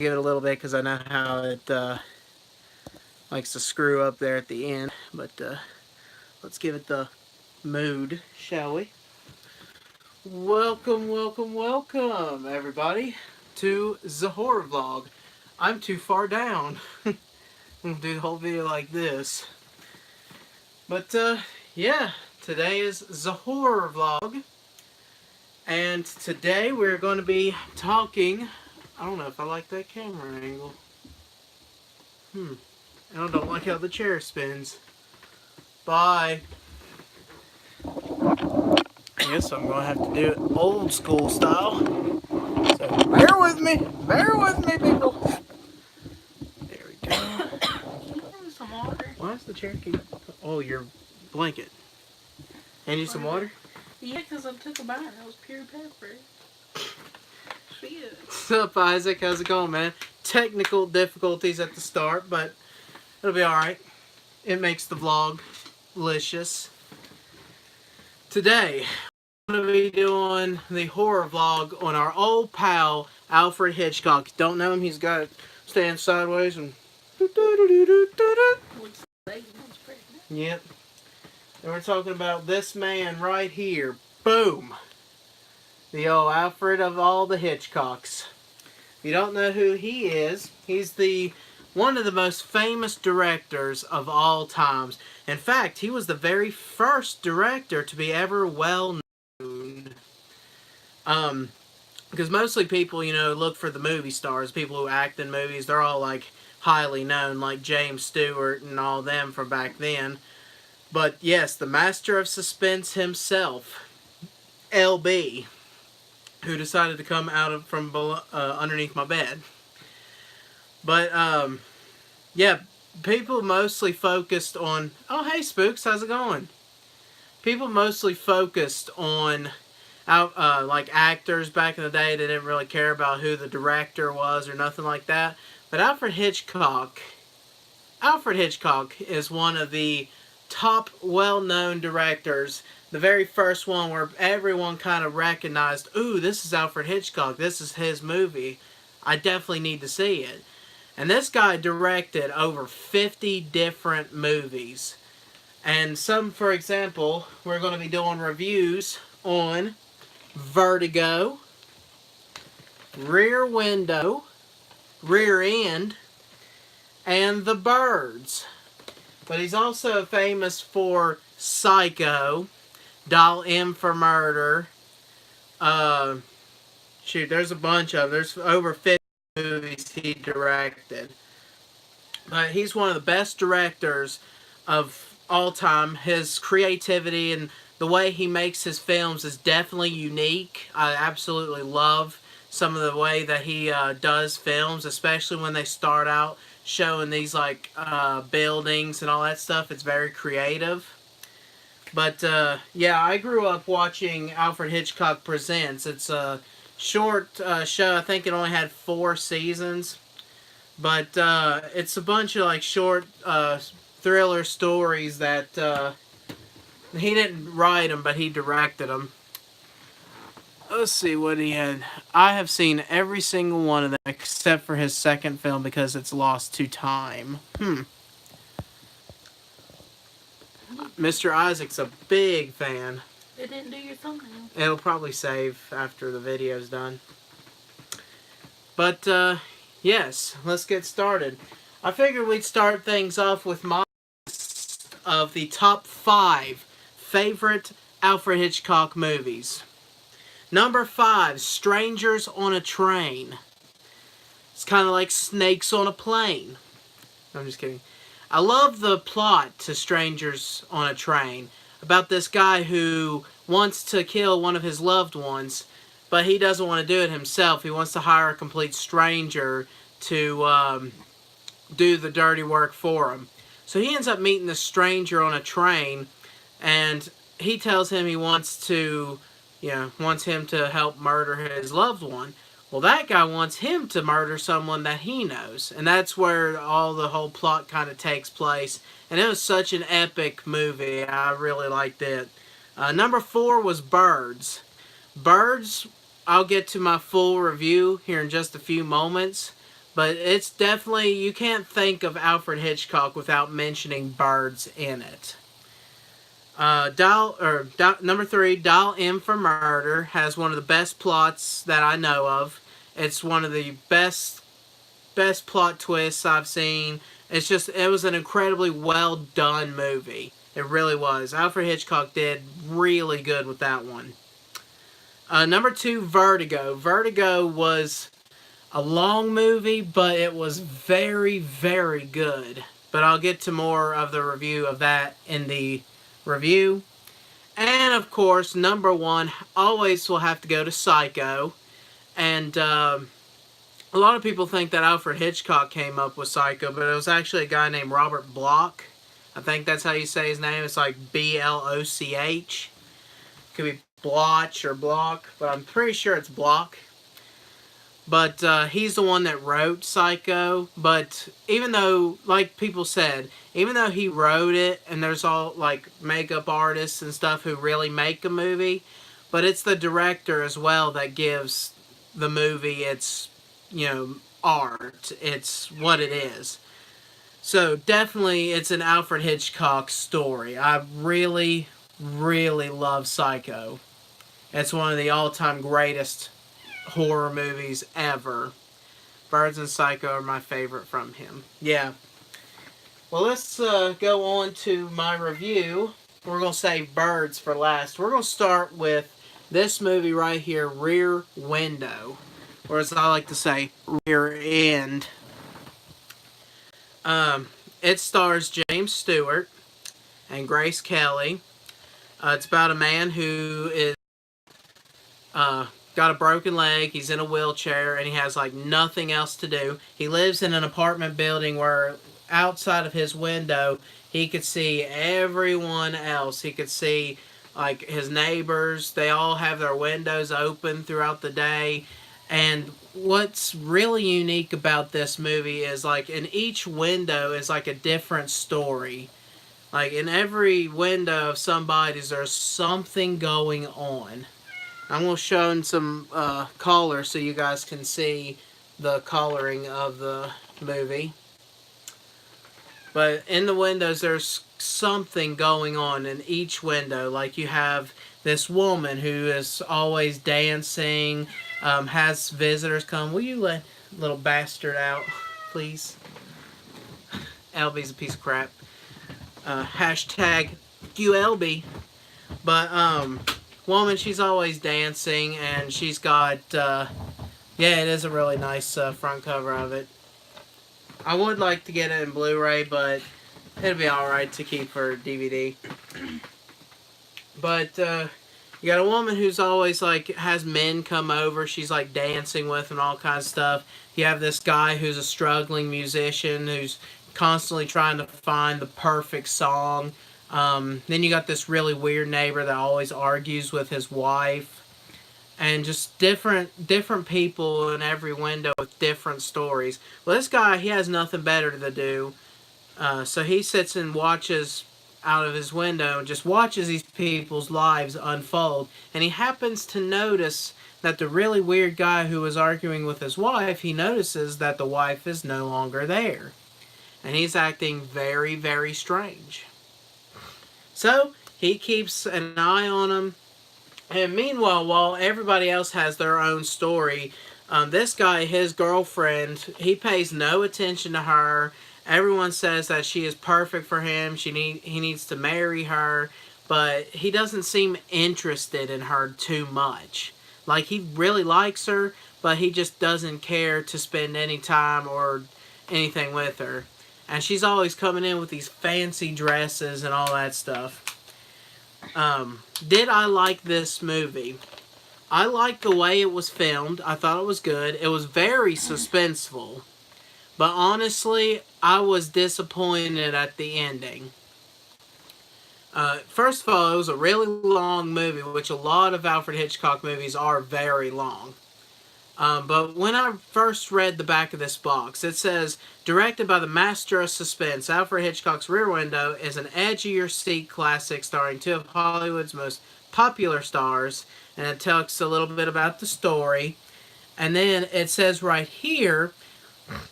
Give it a little bit because I know how it likes to screw up there at the end. But let's give it the mood, shall we? Welcome, welcome, welcome, everybody, to the horror vlog. I'm too far down. I'm gonna do the whole video like this. But yeah, today is the horror vlog. And today we're going to be talking. I don't know if I like that camera angle. I don't like how the chair spins. Bye. I guess I'm going to have to do it old school style. So bear with me. Bear with me, people. There we go. Some water. Why does the chair keep... Oh, your blanket. And you some water? Yeah, because I took a bite. That was pure pepper. Shit. What's up, Isaac? How's it going, man? Technical difficulties at the start, but it'll be alright. It makes the vlog delicious. Today, we're going to be doing the horror vlog on our old pal, Alfred Hitchcock. Don't know him? He's got it stand sideways and... Yep. And we're talking about this man right here. Boom! The old Alfred of all the Hitchcocks. If you don't know who he is, he's one of the most famous directors of all times. In fact, he was the very first director to be ever well known. Because mostly people, look for the movie stars, people who act in movies. They're all like highly known, like James Stewart and all them from back then. But yes, the master of suspense himself, LB, who decided to come out from underneath my bed. But yeah, people mostly focused on... Oh, hey, Spooks, how's it going? People mostly focused on like actors back in the day. They didn't really care about who the director was or nothing like that. But Alfred Hitchcock is one of the top well-known directors. The very first one where everyone kind of recognized, ooh, this is Alfred Hitchcock. This is his movie. I definitely need to see it. And this guy directed over 50 different movies. And some, for example, we're going to be doing reviews on Vertigo, Rear Window, Rear End, and The Birds. But he's also famous for Psycho, Dial M for Murder. Shoot, there's a bunch of them. There's over 50 movies he directed. But he's one of the best directors of all time. His creativity and the way he makes his films is definitely unique. I absolutely love some of the way that he does films, especially when they start out showing these like buildings and all that stuff. It's very creative. But yeah, I grew up watching Alfred Hitchcock Presents. It's a short show. I think it only had 4 seasons. But it's a bunch of like short thriller stories that he didn't write them, but he directed them. Let's see what he had. I have seen every single one of them except for his second film because it's lost to time. Mr. Isaac's a big fan. It didn't do your thumbnail. It'll probably save after the video's done. But, yes, let's get started. I figured we'd start things off with my list of the top 5 favorite Alfred Hitchcock movies. Number 5, Strangers on a Train. It's kind of like Snakes on a Plane. I'm just kidding. I love the plot to Strangers on a Train about this guy who wants to kill one of his loved ones, but he doesn't want to do it himself. He wants to hire a complete stranger to do the dirty work for him. So he ends up meeting this stranger on a train, and he tells him he wants him to help murder his loved one. Well, that guy wants him to murder someone that he knows. And that's where the whole plot kind of takes place. And it was such an epic movie. I really liked it. Number 4 was Birds. Birds, I'll get to my full review here in just a few moments. But it's definitely, you can't think of Alfred Hitchcock without mentioning birds in it. Number 3, Dial M for Murder has one of the best plots that I know of. It's one of the best plot twists I've seen. It was an incredibly well done movie. It really was. Alfred Hitchcock did really good with that one. Number 2, Vertigo. Vertigo was a long movie, but it was very, very good. But I'll get to more of the review of that in the review. And of course, number 1 always will have to go to Psycho. And a lot of people think that Alfred Hitchcock came up with Psycho, but it was actually a guy named Robert Bloch. I think that's how you say his name. It's like Bloch. Could be Bloch or Block, but I'm pretty sure it's Bloch. But he's the one that wrote Psycho. But even though, like people said, even though he wrote it, and there's all like makeup artists and stuff who really make a movie, but it's the director as well that gives the movie its, art. It's what it is. So definitely it's an Alfred Hitchcock story. I really, really love Psycho. It's one of the all-time greatest horror movies ever. Birds and Psycho are my favorite from him. Yeah. Well, let's go on to my review. We're going to save Birds for last. We're going to start with this movie right here, Rear Window. Or as I like to say, Rear End. It stars James Stewart and Grace Kelly. It's about a man who is got a broken leg. He's in a wheelchair and he has like nothing else to do. He lives in an apartment building where outside of his window he could see everyone else. He could see like his neighbors. They all have their windows open throughout the day. And what's really unique about this movie is like in each window is like a different story. Like in every window of somebody's there's something going on. I'm going to show some color so you guys can see the coloring of the movie. But in the windows there's something going on in each window. Like you have this woman who is always dancing, has visitors come. Will you let little bastard out, please? LB's a piece of crap. Hashtag QLB. But, woman, she's always dancing, and she's got, yeah, it is a really nice front cover of it. I would like to get it in Blu-ray, but it'd be alright to keep for DVD. But, you got a woman who's always, like, has men come over she's, like, dancing with and all kinds of stuff. You have this guy who's a struggling musician who's constantly trying to find the perfect song. Then you got this really weird neighbor that always argues with his wife. And just different people in every window with different stories. Well, this guy, he has nothing better to do. So he sits and watches out of his window and just watches these people's lives unfold. And he happens to notice that the really weird guy who was arguing with his wife, he notices that the wife is no longer there. And he's acting very, very strange. So he keeps an eye on him. And meanwhile, while everybody else has their own story, this guy, his girlfriend, he pays no attention to her. Everyone says that she is perfect for him. He needs to marry her. But he doesn't seem interested in her too much. Like, he really likes her, but he just doesn't care to spend any time or anything with her. And she's always coming in with these fancy dresses and all that stuff. Did I like this movie? I liked the way it was filmed. I thought it was good. It was very suspenseful. But honestly, I was disappointed at the ending. First of all, it was a really long movie, which a lot of Alfred Hitchcock movies are very long. But when I first read the back of this box, it says, directed by the master of suspense, Alfred Hitchcock's Rear Window is an edge-of-your-seat classic starring two of Hollywood's most popular stars. And it talks a little bit about the story. And then it says right here,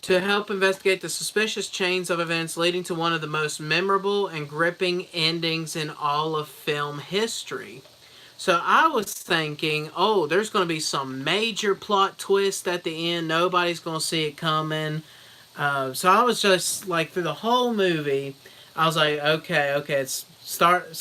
to help investigate the suspicious chains of events leading to one of the most memorable and gripping endings in all of film history. So I was thinking, oh, there's going to be some major plot twist at the end. Nobody's going to see it coming. So I was just like, through the whole movie, I was like, okay, it's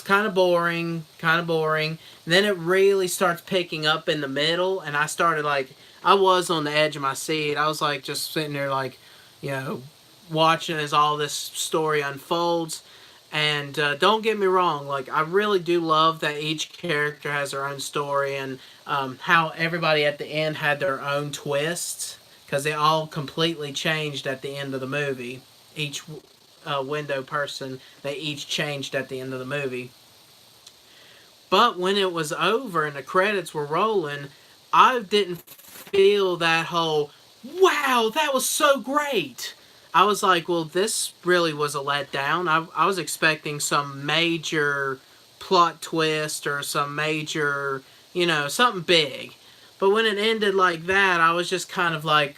kind of boring, And then it really starts picking up in the middle, and I started like, I was on the edge of my seat. I was like, just sitting there, like, you know, watching as all this story unfolds. And don't get me wrong, like, I really do love that each character has their own story, and how everybody at the end had their own twists, because they all completely changed at the end of the movie. Each window person, they each changed at the end of the movie. But when it was over and the credits were rolling, I didn't feel that whole, wow, that was so great. I was like, well, this really was a letdown. I was expecting some major plot twist or some major, something big. But when it ended like that, I was just kind of like,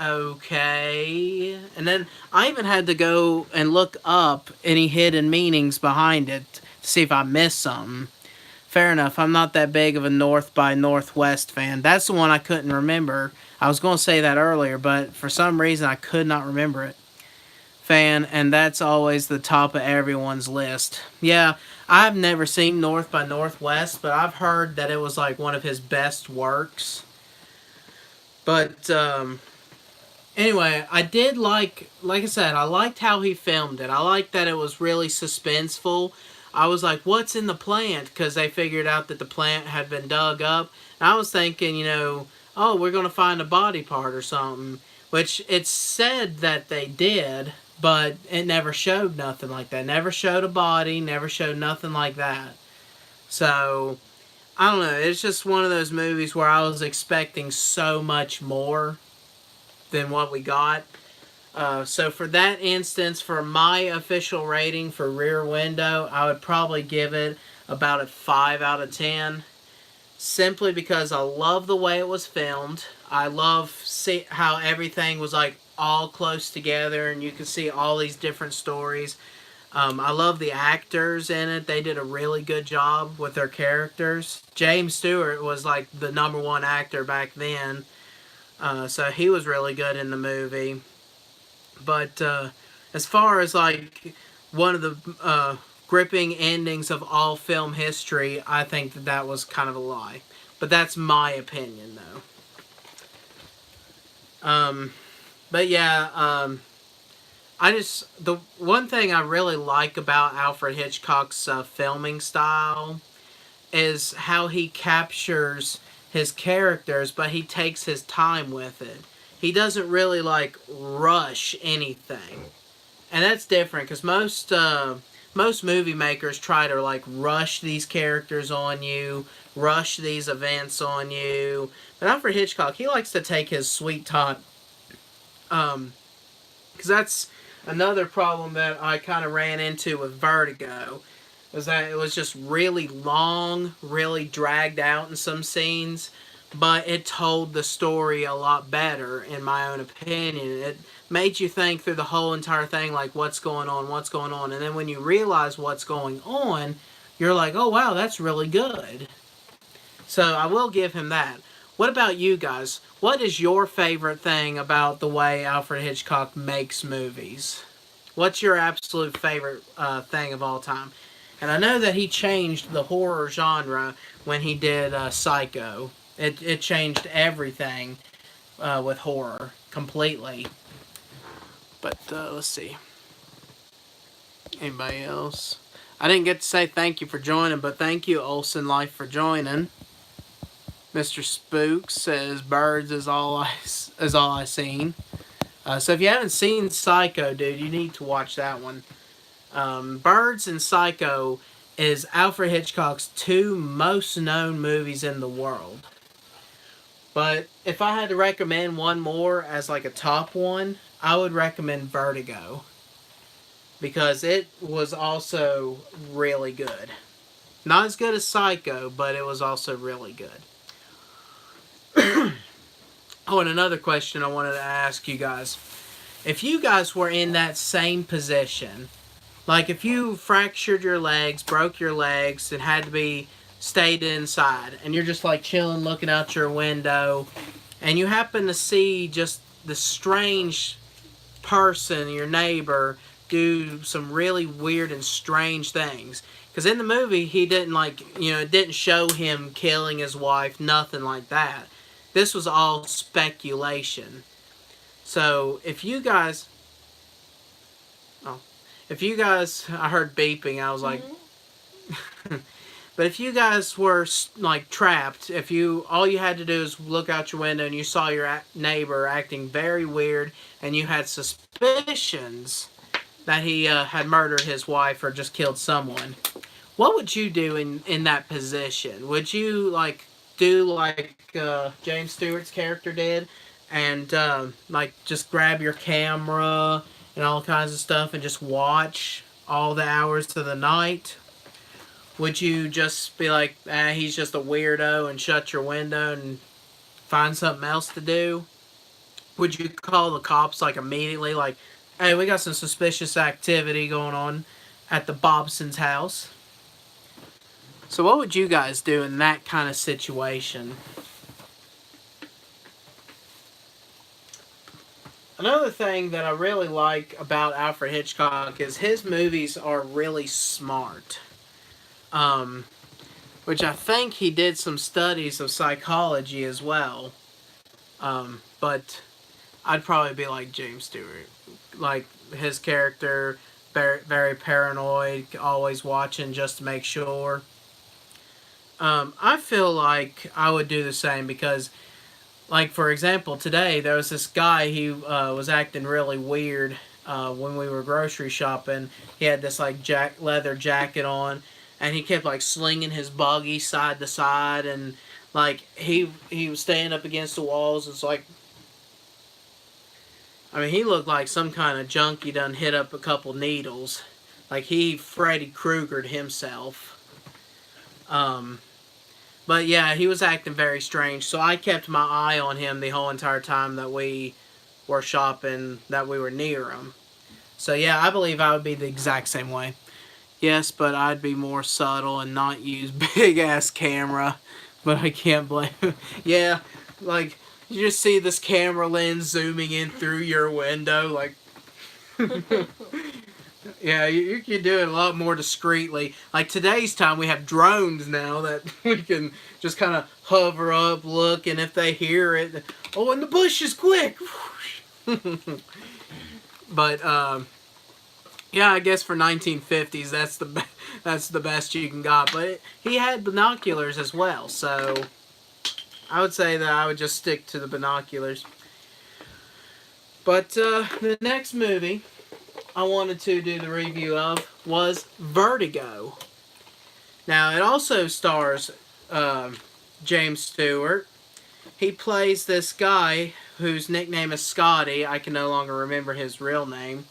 okay. And then I even had to go and look up any hidden meanings behind it to see if I missed something. Fair enough, I'm not that big of a North by Northwest fan. That's the one I couldn't remember. I was going to say that earlier, but for some reason I could not remember it. Fan, and that's always the top of everyone's list. Yeah, I've never seen North by Northwest, but I've heard that it was like one of his best works. But anyway, I did like I said, I liked how he filmed it. I liked that it was really suspenseful. I was like, what's in the plant? Because they figured out that the plant had been dug up. And I was thinking, oh, we're going to find a body part or something. Which it said that they did, but it never showed nothing like that. Never showed a body, never showed nothing like that. So, I don't know. It's just one of those movies where I was expecting so much more than what we got. So for that instance, for my official rating for Rear Window, I would probably give it about a 5 out of 10. Simply because I love the way it was filmed. I love how everything was like all close together and you can see all these different stories. I love the actors in it. They did a really good job with their characters. James Stewart was like the #1 actor back then. So he was really good in the movie. But as far as like one of the gripping endings of all film history, I think that was kind of a lie. But that's my opinion, though. But yeah, the one thing I really like about Alfred Hitchcock's filming style is how he captures his characters, but he takes his time with it. He doesn't really like rush anything, and that's different because most movie makers try to like rush these characters on you, rush these events on you. But Alfred Hitchcock, he likes to take his sweet time, because that's another problem that I kind of ran into with Vertigo. Was that it was just really long, really dragged out in some scenes, but it told the story a lot better, in my own opinion. It made you think through the whole entire thing, like, what's going on, and then when you realize what's going on, you're like, oh wow, that's really good. So I will give him that. What about you guys? What is your favorite thing about the way Alfred Hitchcock makes movies? What's your absolute favorite thing of all time? And I know that he changed the horror genre when he did Psycho. It changed everything with horror completely. But let's see. Anybody else? I didn't get to say thank you for joining, but thank you, Olsen Life, for joining. Mr. Spook says birds is all I seen. So if you haven't seen Psycho, dude, you need to watch that one. Birds and Psycho is Alfred Hitchcock's 2 most known movies in the world. But if I had to recommend one more as like a top one, I would recommend Vertigo. Because it was also really good. Not as good as Psycho, but it was also really good. Oh, and another question I wanted to ask you guys. If you guys were in that same position, like if you fractured your legs, broke your legs, and had to be stayed inside, and you're just like chilling looking out your window, and you happen to see just the strange person, your neighbor, do some really weird and strange things. Because in the movie, he didn't it didn't show him killing his wife, nothing like that. This was all speculation. So if you guys, I heard beeping. I was like, but if you guys were like trapped, if you all you had to do is look out your window and you saw your neighbor acting very weird, and you had suspicions that he had murdered his wife or just killed someone, what would you do in that position? Would you like do like James Stewart's character did, and like just grab your camera and all kinds of stuff and just watch all the hours of the night? Would you just be like, he's just a weirdo, and shut your window and find something else to do? Would you call the cops like immediately, like, hey, we got some suspicious activity going on at the Bobson's house? So what would you guys do in that kind of situation? Another thing that I really like about Alfred Hitchcock is his movies are really smart. Which I think he did some studies of psychology as well. But I'd probably be like James Stewart. Like, his character, very, very paranoid, always watching just to make sure. I feel like I would do the same because, like, for example, today there was this guy, he was acting really weird when we were grocery shopping. He had this, like, leather jacket on, and he kept, like, slinging his buggy side to side, and, like, he was staying up against the walls. It's like, I mean, he looked like some kind of junkie done hit up a couple needles. Like, he Freddy Kruegered himself. But yeah, he was acting very strange, so I kept my eye on him the whole entire time that we were shopping, that we were near him. So yeah, I believe I would be the exact same way. Yes, but I'd be more subtle and not use big-ass camera. But I can't blame him. Yeah, like, you just see this camera lens zooming in through your window, like... Yeah, you can do it a lot more discreetly. Like today's time, we have drones now that we can just kind of hover up, look, and if they hear it, oh, in the bushes, quick! But yeah, I guess for 1950s, that's the best you can got. But he had binoculars as well, so I would say that I would just stick to the binoculars. But the next movie I wanted to do the review of was Vertigo. Now, it also stars James Stewart. He plays this guy whose nickname is Scotty. I can no longer remember his real name.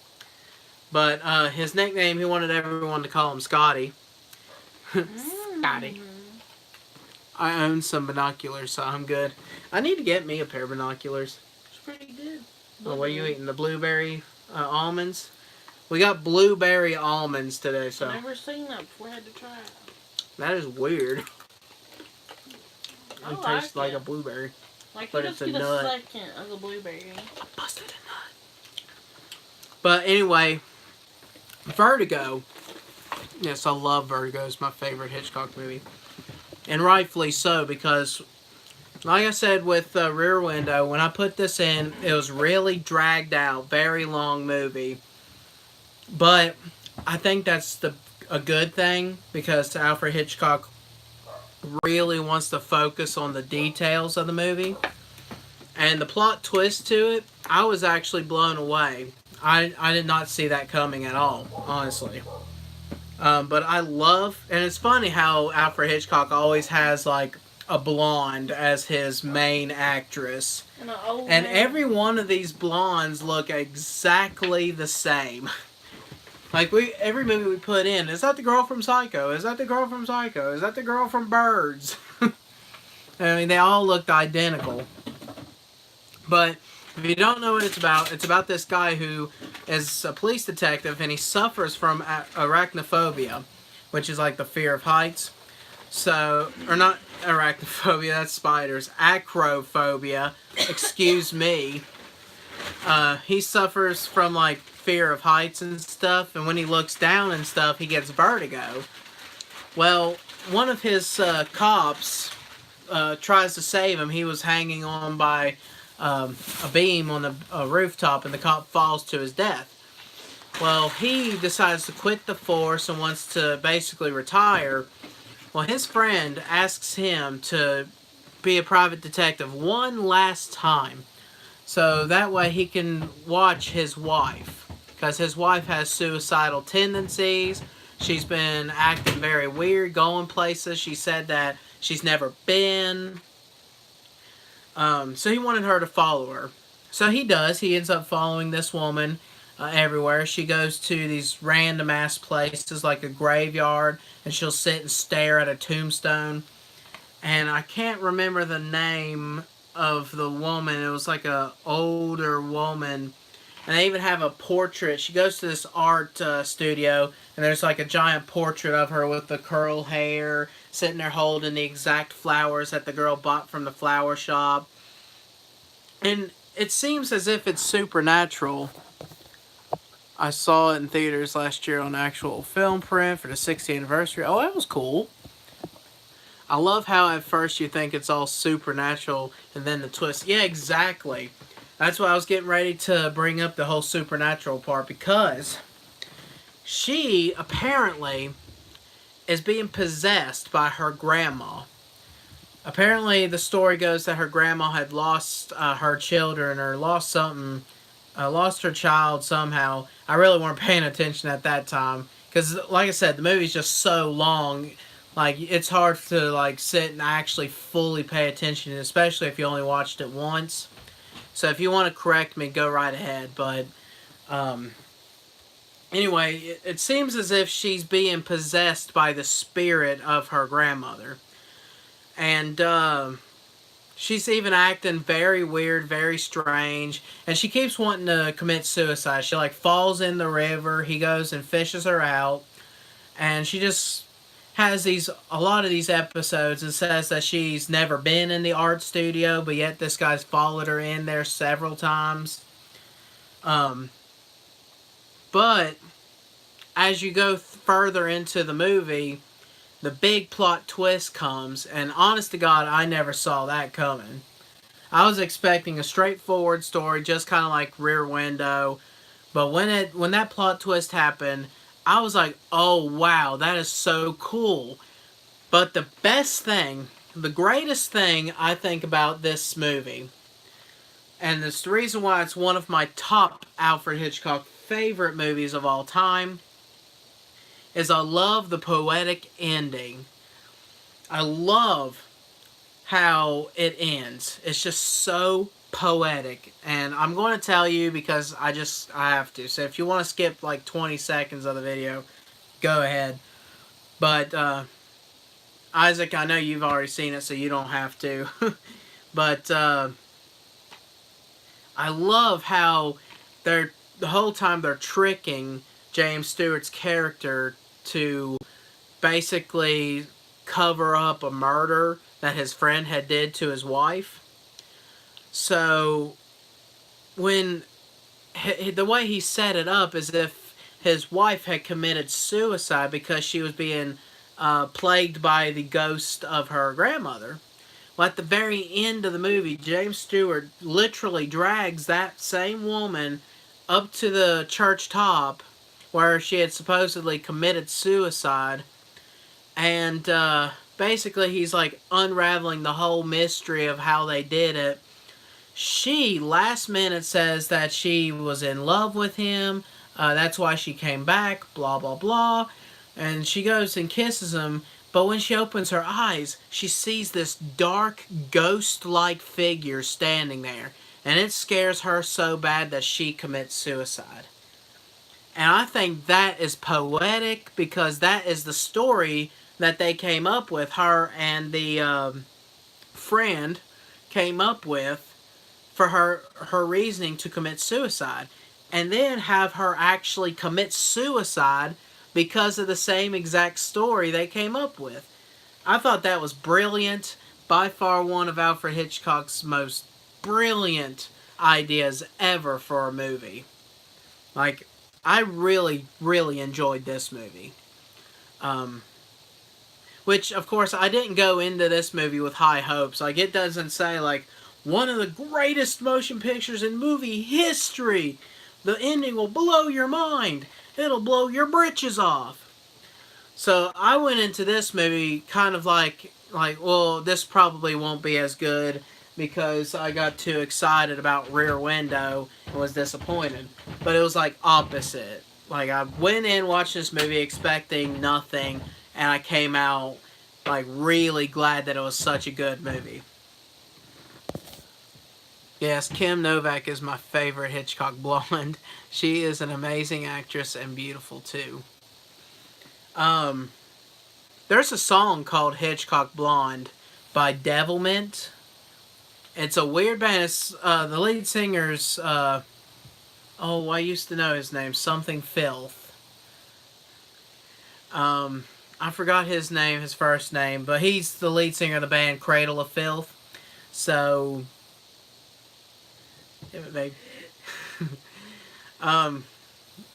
But his nickname, he wanted everyone to call him Scotty. Scotty. I own some binoculars, so I'm good. I need to get me a pair of binoculars. It's pretty good. Oh, what are you eating? The blueberry almonds? We got blueberry almonds today, so... I've never seen that before. I had to try it. That is weird. It tastes like it. a blueberry. Like, but you it's just a get nut. a second of the blueberry. I busted a nut. But anyway, Vertigo. Yes, I love Vertigo. It's my favorite Hitchcock movie. And rightfully so, because, like I said with Rear Window, when I put this in, it was really dragged out, very long movie. But I think that's a good thing, because Alfred Hitchcock really wants to focus on the details of the movie. And the plot twist to it, I was actually blown away. I did not see that coming at all, honestly. But I love, and it's funny how Alfred Hitchcock always has like a blonde as his main actress. And every one of these blondes look exactly the same. Like, every movie we put in, is that the girl from Psycho? Is that the girl from Psycho? Is that the girl from Birds? I mean, they all looked identical. But if you don't know what it's about this guy who is a police detective and he suffers from arachnophobia, which is like the fear of heights. So, or not arachnophobia, that's spiders. Acrophobia, excuse me. He suffers from like fear of heights and stuff, and when he looks down and stuff, he gets vertigo. Well, one of his cops tries to save him. He was hanging on by a beam on a rooftop, and the cop falls to his death. Well, he decides to quit the force and wants to basically retire. Well, his friend asks him to be a private detective one last time, so that way he can watch his wife, because his wife has suicidal tendencies. She's been acting very weird, going places she said that she's never been. So he wanted her to follow her. So he does. He ends up following this woman everywhere. She goes to these random ass places like a graveyard, and she'll sit and stare at a tombstone. And I can't remember the name of the woman. It was like a older woman. And they even have a portrait. She goes to this art studio, and there's like a giant portrait of her with the curl hair, sitting there holding the exact flowers that the girl bought from the flower shop. And it seems as if it's supernatural. I saw it in theaters last year on actual film print for the 60th anniversary. Oh, that was cool. I love how at first you think it's all supernatural, and then the twist. Yeah, exactly. That's why I was getting ready to bring up the whole supernatural part, because she apparently is being possessed by her grandma. Apparently, the story goes that her grandma had lost her children, or lost something, lost her child somehow. I really weren't paying attention at that time, because, like I said, the movie's just so long. Like, it's hard to like sit and actually fully pay attention, especially if you only watched it once. So if you want to correct me, go right ahead. But anyway, it seems as if she's being possessed by the spirit of her grandmother. And she's even acting very weird, very strange. And she keeps wanting to commit suicide. She like falls in the river. He goes and fishes her out. And she just has a lot of these episodes and says that she's never been in the art studio, but yet this guy's followed her in there several times. But as you go further into the movie, the big plot twist comes, and honest to God, I never saw that coming. I was expecting a straightforward story, just kind of like Rear Window, but when that plot twist happened, I was like, oh wow, that is so cool. But the best thing, the greatest thing I think about this movie, and it's the reason why it's one of my top Alfred Hitchcock favorite movies of all time, is I love the poetic ending. I love how it ends. It's just so poetic, and I'm going to tell you because I have to. So if you want to skip like 20 seconds of the video, go ahead. But Isaac, I know you've already seen it, so you don't have to. But I love how the whole time they're tricking James Stewart's character to basically cover up a murder that his friend had did to his wife. So, when the way he set it up is if his wife had committed suicide because she was being plagued by the ghost of her grandmother. Well, at the very end of the movie, James Stewart literally drags that same woman up to the church top where she had supposedly committed suicide, and basically he's like unraveling the whole mystery of how they did it. She, last minute, says that she was in love with him. That's why she came back, blah, blah, blah. And she goes and kisses him. But when she opens her eyes, she sees this dark, ghost-like figure standing there. And it scares her so bad that she commits suicide. And I think that is poetic, because that is the story that they came up with. Her and the friend came up with for her reasoning to commit suicide, and then have her actually commit suicide because of the same exact story they came up with. I thought that was brilliant. By far one of Alfred Hitchcock's most brilliant ideas ever for a movie. Like, I really, really enjoyed this movie. Which, of course, I didn't go into this movie with high hopes. Like, it doesn't say, like, one of the greatest motion pictures in movie history. The ending will blow your mind. It'll blow your britches off. So I went into this movie kind of like, well, this probably won't be as good because I got too excited about Rear Window and was disappointed. But it was like opposite. Like, I went in watching this movie expecting nothing, and I came out like really glad that it was such a good movie. Yes, Kim Novak is my favorite Hitchcock blonde. She is an amazing actress and beautiful too. There's a song called Hitchcock Blonde by Devilment. It's a weird band. It's, the lead singer's, I used to know his name, something Filth. I forgot his name, his first name, but he's the lead singer of the band Cradle of Filth. So,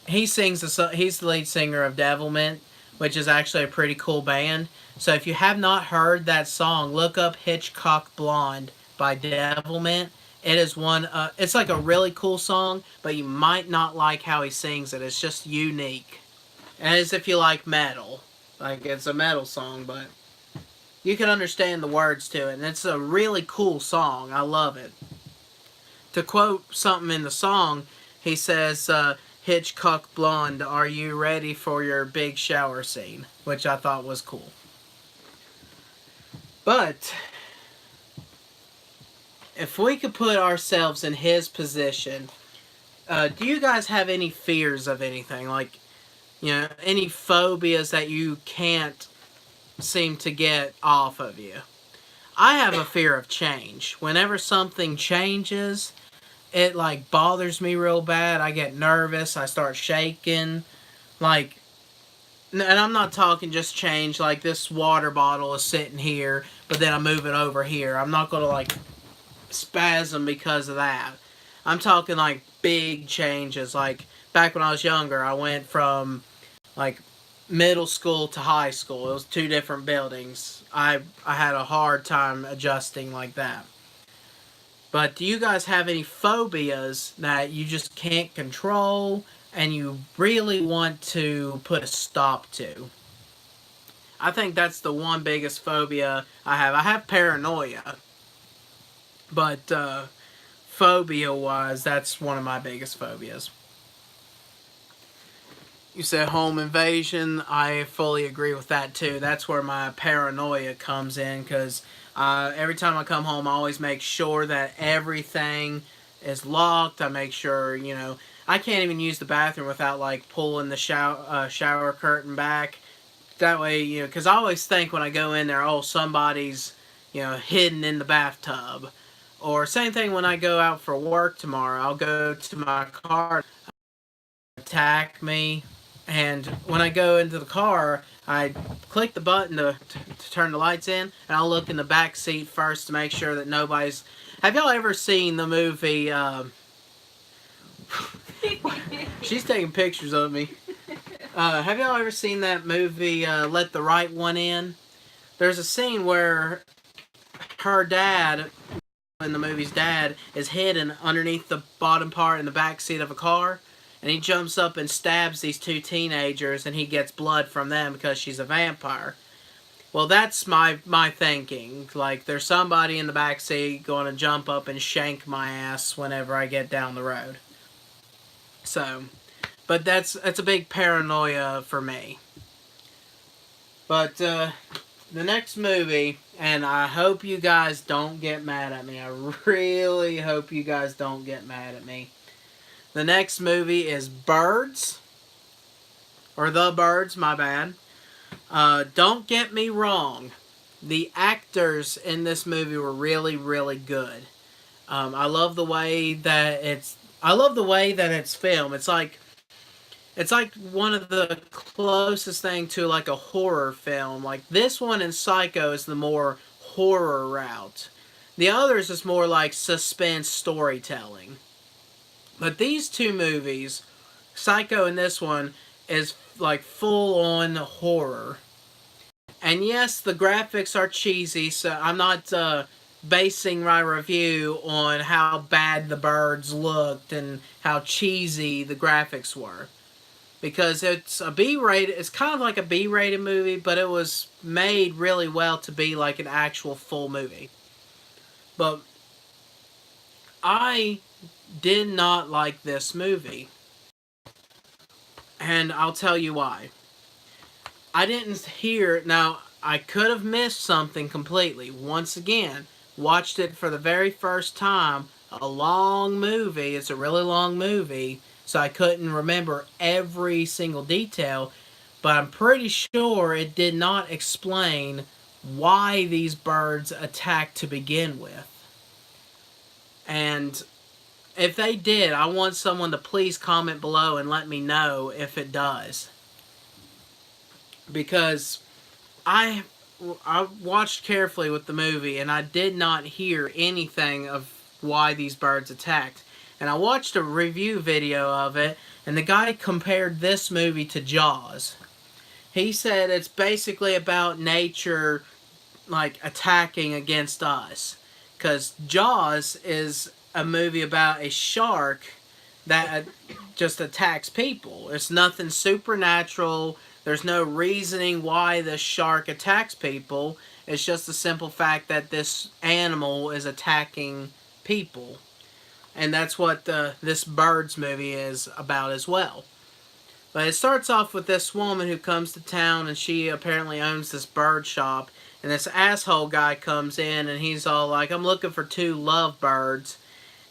he sings. He's the lead singer of Devilment, which is actually a pretty cool band. So if you have not heard that song, look up Hitchcock Blonde by Devilment. It is one. It's like a really cool song, but you might not like how he sings it. It's just unique. As if you like metal. Like, it's a metal song, but you can understand the words to it. And it's a really cool song. I love it. To quote something in the song, he says, Hitchcock Blonde, are you ready for your big shower scene? Which I thought was cool. But if we could put ourselves in his position, do you guys have any fears of anything? Like, any phobias that you can't seem to get off of you? I have a fear of change. Whenever something changes, it, like, bothers me real bad. I get nervous. I start shaking. Like, and I'm not talking just change. Like, this water bottle is sitting here, but then I move it over here. I'm not going to, like, spasm because of that. I'm talking, like, big changes. Like, back when I was younger, I went from, like, middle school to high school. It was 2 different buildings. I had a hard time adjusting like that. But do you guys have any phobias that you just can't control and you really want to put a stop to? I think that's the one biggest phobia I have. I have paranoia. But phobia-wise, that's one of my biggest phobias. You said home invasion. I fully agree with that too. That's where my paranoia comes in, because every time I come home, I always make sure that everything is locked. I make sure, I can't even use the bathroom without, like, pulling the shower curtain back. That way, because I always think when I go in there, oh, somebody's, hidden in the bathtub. Or same thing when I go out for work tomorrow. I'll go to my car, attack me. And when I go into the car, I click the button to turn the lights in, and I'll look in the back seat first to make sure that nobody's... Have y'all ever seen the movie... She's taking pictures of me. Have y'all ever seen that movie, Let the Right One In? There's a scene where her dad, in the movie's dad, is hidden underneath the bottom part in the back seat of a car. And he jumps up and stabs these 2 teenagers, and he gets blood from them because she's a vampire. Well, that's my thinking. Like, there's somebody in the backseat going to jump up and shank my ass whenever I get down the road. So, but that's a big paranoia for me. But the next movie, and I hope you guys don't get mad at me. I really hope you guys don't get mad at me. The next movie is Birds. Or The Birds, my bad. Don't get me wrong. The actors in this movie were really, really good. I love the way that it's filmed. It's like one of the closest thing to like a horror film. Like this one in Psycho is the more horror route. The others is more like suspense storytelling. But these two movies, Psycho and this one, is like full on horror. And yes, the graphics are cheesy, so I'm not basing my review on how bad the birds looked and how cheesy the graphics were. Because it's a B-rated, it's kind of like a B-rated movie, but it was made really well to be like an actual full movie. But I did not like this movie. And I'll tell you why. I didn't hear. Now, I could have missed something completely. Once again, watched it for the very first time. A long movie. It's a really long movie. So I couldn't remember every single detail. But I'm pretty sure it did not explain why these birds attacked to begin with. And if they did, I want someone to please comment below and let me know if it does. Because I watched carefully with the movie and I did not hear anything of why these birds attacked. And I watched a review video of it, and the guy compared this movie to Jaws. He said it's basically about nature like attacking against us. Because Jaws is a movie about a shark that just attacks people. It's nothing supernatural. There's no reasoning why the shark attacks people. It's just the simple fact that this animal is attacking people. And that's what this Birds movie is about as well. But it starts off with this woman who comes to town, and she apparently owns this bird shop. And this asshole guy comes in, and he's all like, I'm looking for 2 lovebirds.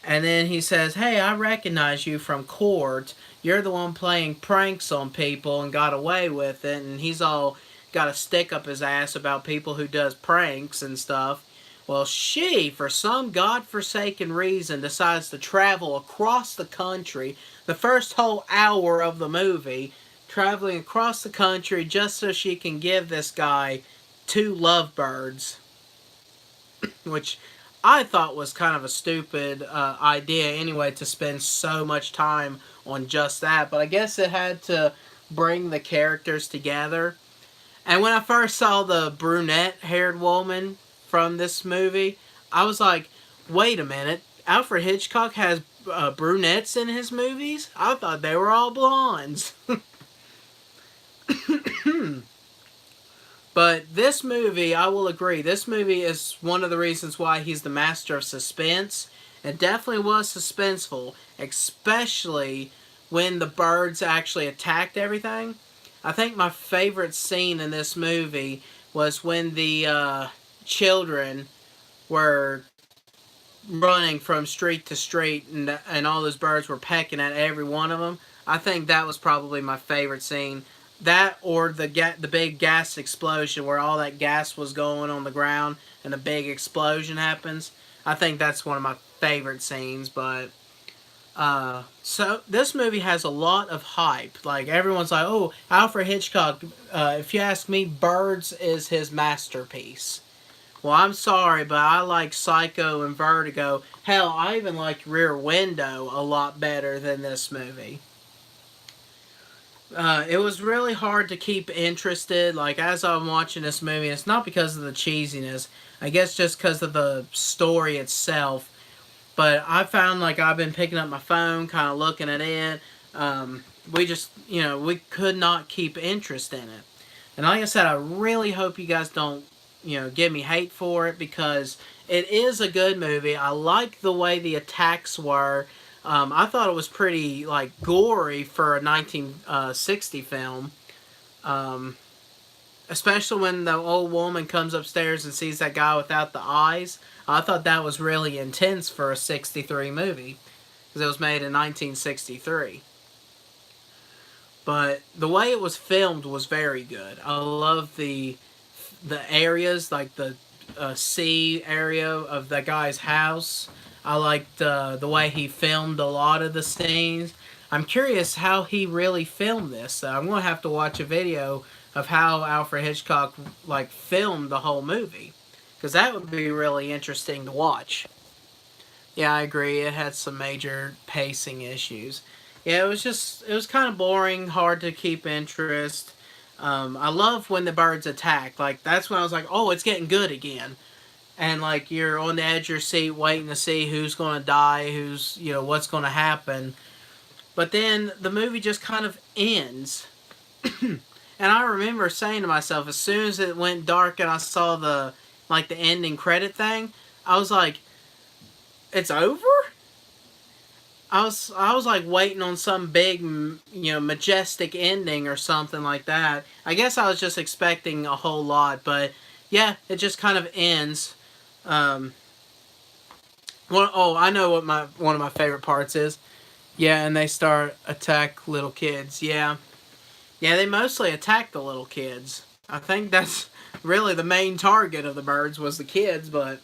And then he says, hey, I recognize you from court. You're the one playing pranks on people and got away with it. And he's all got a stick up his ass about people who does pranks and stuff. Well, she, for some godforsaken reason, decides to travel across the country, the first whole hour of the movie, traveling across the country just so she can give this guy 2 lovebirds. Which I thought was kind of a stupid idea anyway, to spend so much time on just that. But I guess it had to bring the characters together. And when I first saw the brunette-haired woman from this movie, I was like, wait a minute. Alfred Hitchcock has brunettes in his movies? I thought they were all blondes. But this movie, I will agree, this movie is one of the reasons why he's the master of suspense. It definitely was suspenseful, especially when the birds actually attacked everything. I think my favorite scene in this movie was when the children were running from street to street, and all those birds were pecking at every one of them. I think that was probably my favorite scene. That or the big gas explosion where all that gas was going on the ground and a big explosion happens. I think that's one of my favorite scenes. But so this movie has a lot of hype. Like everyone's like, oh, Alfred Hitchcock. If you ask me, Birds is his masterpiece. Well, I'm sorry, but I like Psycho and Vertigo. Hell, I even like Rear Window a lot better than this movie. It was really hard to keep interested. Like, as I'm watching this movie, it's not because of the cheesiness. I guess just because of the story itself. But I found, like, I've been picking up my phone, kind of looking at it. We just, we could not keep interest in it. And like I said, I really hope you guys don't, give me hate for it, because it is a good movie. I like the way the attacks were. I thought it was pretty, like, gory for a 1960 film. Especially when the old woman comes upstairs and sees that guy without the eyes. I thought that was really intense for a 63 movie. Because it was made in 1963. But the way it was filmed was very good. I love the areas, like the sea area of the guy's house. I liked the way he filmed a lot of the scenes. I'm curious how he really filmed this. So I'm gonna have to watch a video of how Alfred Hitchcock like filmed the whole movie, because that would be really interesting to watch. Yeah, I agree. It had some major pacing issues. Yeah, it was kind of boring, hard to keep interest. I love when the birds attack. Like that's when I was like, oh, it's getting good again. And like you're on the edge of your seat, waiting to see who's going to die, who's what's going to happen. But then the movie just kind of ends. And I remember saying to myself, as soon as it went dark and I saw the ending credit thing, I was like, it's over? I was like waiting on some big, majestic ending or something like that. I guess I was just expecting a whole lot, but yeah, it just kind of ends. Um, I know what one of my favorite parts is. Yeah, and they start attack little kids. Yeah, yeah, they mostly attack the little kids. I think that's really the main target of the birds was the kids, but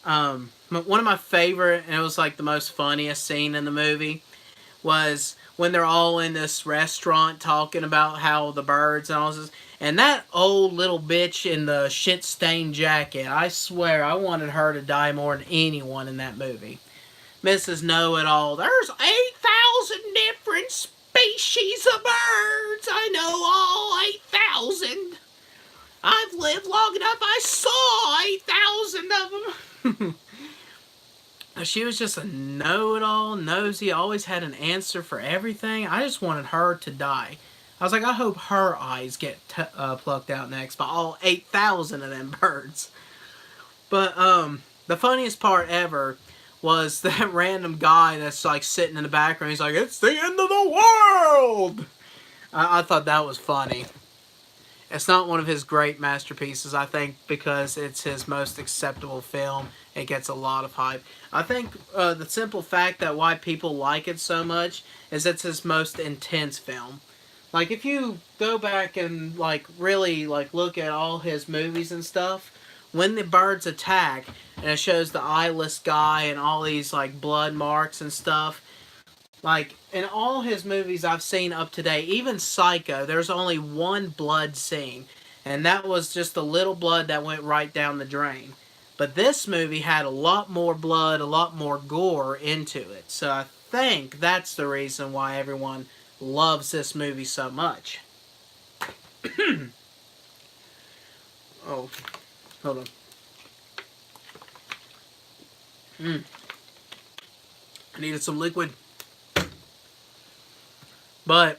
one of my favorite, and it was like the most funniest scene in the movie, was when they're all in this restaurant talking about how the birds and all this. And that old little bitch in the shit stained jacket, I swear I wanted her to die more than anyone in that movie. Mrs. Know It All. There's 8,000 different species of birds. I know all 8,000. I've lived long enough. I saw 8,000 of them. She was just a know-it-all, nosy, always had an answer for everything. I just wanted her to die. I was like, I hope her eyes get plucked out next by all 8,000 of them birds. But the funniest part ever was that random guy that's like sitting in the background. He's like, it's the end of the world! I thought that was funny. It's not one of his great masterpieces, I think, because it's his most acceptable film. It gets a lot of hype. I think the simple fact that why people like it so much is it's his most intense film. Like, if you go back and, like, really, like, look at all his movies and stuff, when the birds attack, and it shows the eyeless guy and all these, like, blood marks and stuff, like, in all his movies I've seen up to date, even Psycho, there's only one blood scene. And that was just a little blood that went right down the drain. But this movie had a lot more blood, a lot more gore into it. So I think that's the reason why everyone loves this movie so much. Oh, hold on. I needed some liquid. But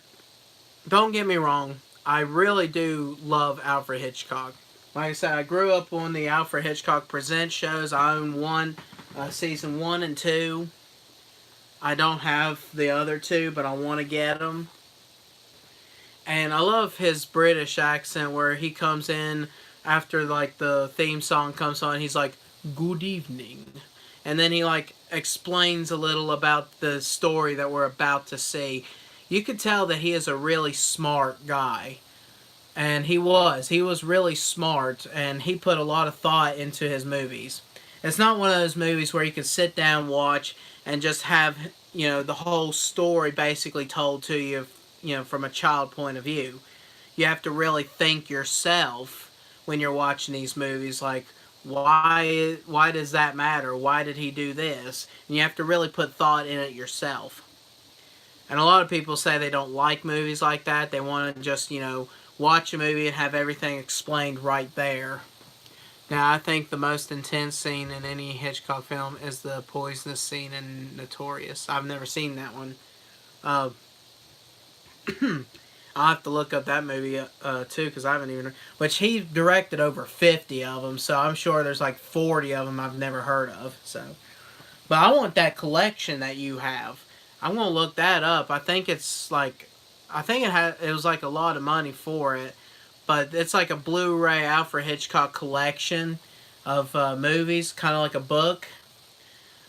don't get me wrong, I really do love Alfred Hitchcock. Like I said, I grew up on the Alfred Hitchcock Presents shows. I own one, season 1 and 2. I don't have the other two, but I want to get them. And I love his British accent where he comes in after like the theme song comes on. He's like, "Good evening," and then he like explains a little about the story that we're about to see. You could tell that he is a really smart guy. And he was really smart, and he put a lot of thought into his movies. It's not one of those movies where you can sit down, watch, and just have, the whole story basically told to you, from a child point of view. You have to really think yourself when you're watching these movies, like, why does that matter? Why did he do this? And you have to really put thought in it yourself. And a lot of people say they don't like movies like that. They want to just, watch a movie and have everything explained right there. Now, I think the most intense scene in any Hitchcock film is the poisonous scene in Notorious. I've never seen that one. I'll have to look up that movie too, because I haven't even... Which he directed over 50 of them, so I'm sure there's like 40 of them I've never heard of. So, but I want that collection that you have. I'm going to look that up. I think it's like... it was like a lot of money for it, but it's like a Blu-ray Alfred Hitchcock collection of movies, kind of like a book.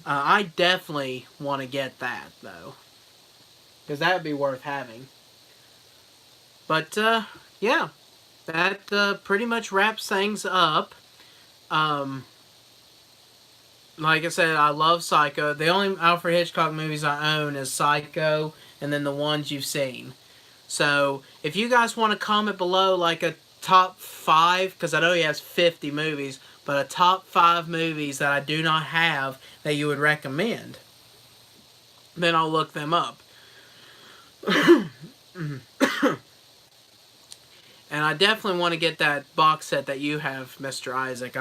I definitely want to get that, though, because that would be worth having. But, yeah, that pretty much wraps things up. like I said, I love Psycho. The only Alfred Hitchcock movies I own is Psycho and then the ones you've seen. So if you guys want to comment below like a top 5, because I know he has 50 movies, but a top 5 movies that I do not have that you would recommend, then I'll look them up. And I definitely want to get that box set that you have, Mr. Isaac.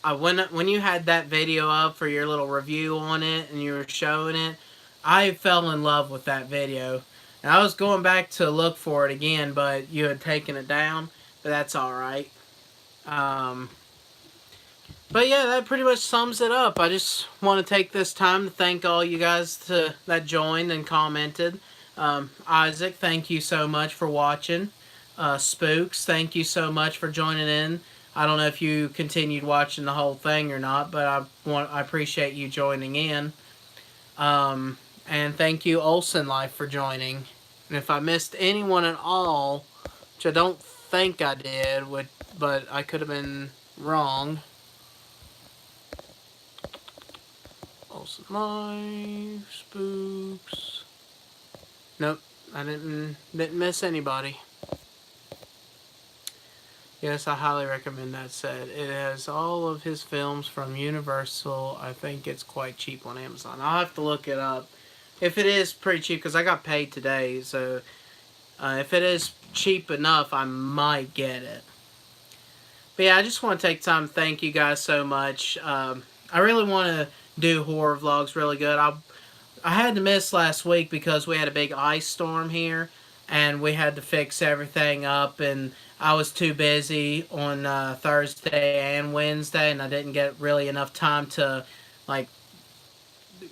When you had that video up for your little review on it and you were showing it, I fell in love with that video. And I was going back to look for it again, but you had taken it down. But that's alright. But yeah, that pretty much sums it up. I just want to take this time to thank all you guys that joined and commented. Isaac, thank you so much for watching. Spooks, thank you so much for joining in. I don't know if you continued watching the whole thing or not, but I appreciate you joining in. And thank you, Olsen Life, for joining. And if I missed anyone at all, which I don't think I did, but I could have been wrong. Olsen Life, Spooks. Nope, I didn't miss anybody. Yes, I highly recommend that set. It has all of his films from Universal. I think it's quite cheap on Amazon. I'll have to look it up. If it is pretty cheap, because I got paid today, so if it is cheap enough, I might get it. But yeah, I just want to take time to thank you guys so much. I really want to do horror vlogs really good. I had to miss last week because we had a big ice storm here, and we had to fix everything up, and I was too busy on Thursday and Wednesday, and I didn't get really enough time to, like,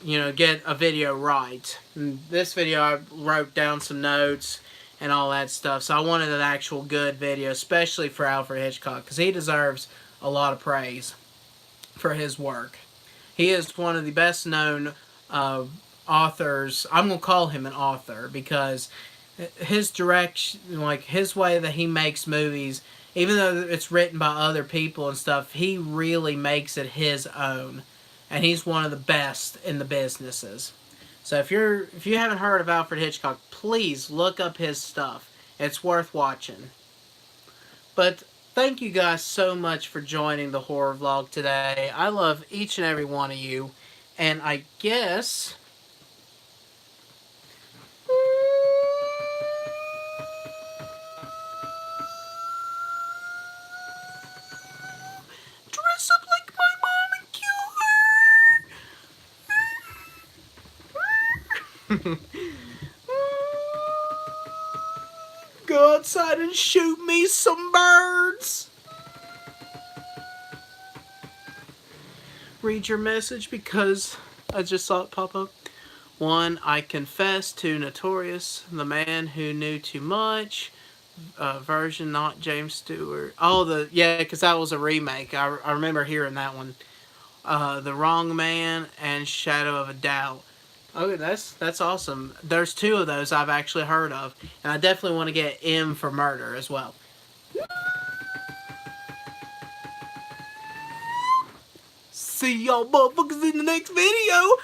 get a video right. And this video, I wrote down some notes and all that stuff, so I wanted an actual good video, especially for Alfred Hitchcock, because he deserves a lot of praise for his work. He is one of the best known authors. I'm going to call him an author because his direction, like his way that he makes movies, even though it's written by other people and stuff, he really makes it his own. And he's one of the best in the businesses. So if you haven't heard of Alfred Hitchcock, please look up his stuff. It's worth watching. But thank you guys so much for joining the horror vlog today. I love each and every one of you. And I guess dress up like my mom and kill her. Go outside and shoot me some birds. Read your message because I just saw it pop up. 1. I confess to Notorious, the man who knew too much. Version not James Stewart. Oh, yeah, because that was a remake. I remember hearing that one. The Wrong Man and Shadow of a Doubt. Okay, that's awesome. There's 2 of those I've actually heard of, and I definitely want to get M for Murder as well. See y'all motherfuckers in the next video.